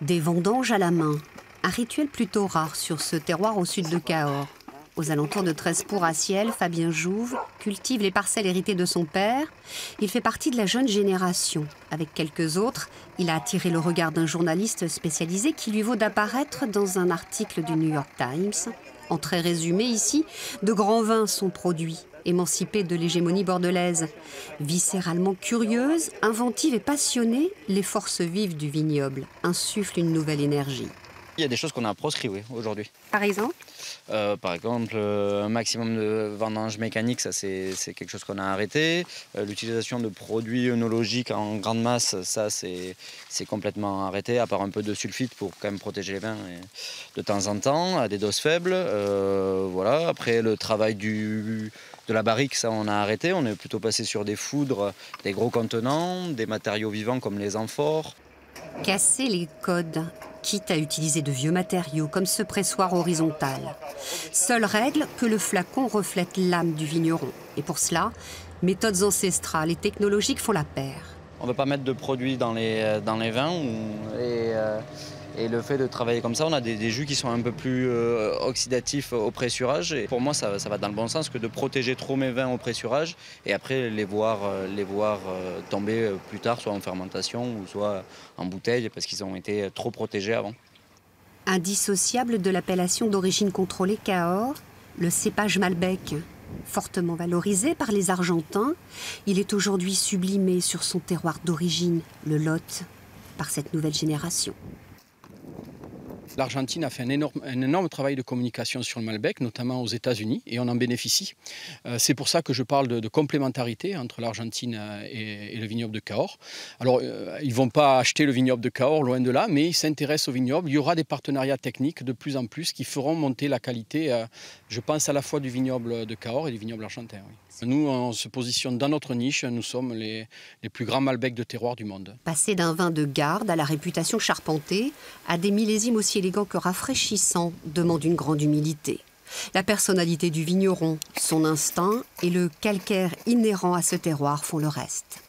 Des vendanges à la main, un rituel plutôt rare sur ce terroir au sud de Cahors. Aux alentours de Treize-Pont-Raciel, Fabien Jouve cultive les parcelles héritées de son père. Il fait partie de la jeune génération. Avec quelques autres, il a attiré le regard d'un journaliste spécialisé qui lui vaut d'apparaître dans un article du New York Times. En très résumé ici, de grands vins sont produits, émancipés de l'hégémonie bordelaise. Viscéralement curieuse, inventive et passionnée, les forces vives du vignoble insufflent une nouvelle énergie. Il y a des choses qu'on a proscrit, oui, aujourd'hui. Par exemple ? Par exemple, un maximum de vendange mécanique, ça c'est quelque chose qu'on a arrêté. L'utilisation de produits œnologiques en grande masse, ça c'est complètement arrêté, à part un peu de sulfite pour quand même protéger les vins de temps en temps, à des doses faibles. Voilà. Après, le travail de la barrique, ça on a arrêté. On est plutôt passé sur des foudres, des gros contenants, des matériaux vivants comme les amphores. Casser les codes, quitte à utiliser de vieux matériaux comme ce pressoir horizontal. Seule règle, que le flacon reflète l'âme du vigneron. Et pour cela, méthodes ancestrales et technologiques font la paire. On ne veut pas mettre de produits dans les vins et le fait de travailler comme ça, on a des jus qui sont un peu plus oxydatifs au pressurage. Et pour moi, ça va dans le bon sens que de protéger trop mes vins au pressurage et après les voir tomber plus tard, soit en fermentation ou soit en bouteille parce qu'ils ont été trop protégés avant. Indissociable de l'appellation d'origine contrôlée Cahors, le cépage Malbec. Fortement valorisé par les Argentins, il est aujourd'hui sublimé sur son terroir d'origine, le Lot, par cette nouvelle génération. L'Argentine a fait un énorme travail de communication sur le Malbec, notamment aux États-Unis, et on en bénéficie. C'est pour ça que je parle de complémentarité entre l'Argentine et le vignoble de Cahors. Alors, ils ne vont pas acheter le vignoble de Cahors, loin de là, mais ils s'intéressent au vignoble. Il y aura des partenariats techniques de plus en plus qui feront monter la qualité, je pense, à la fois du vignoble de Cahors et du vignoble argentin. Oui. Nous, on se positionne dans notre niche, nous sommes les plus grands Malbecs de terroir du monde. Passer d'un vin de garde à la réputation charpentée, à des millésimes aussi élégants que rafraîchissants, demande une grande humilité. La personnalité du vigneron, son instinct et le calcaire inhérent à ce terroir font le reste.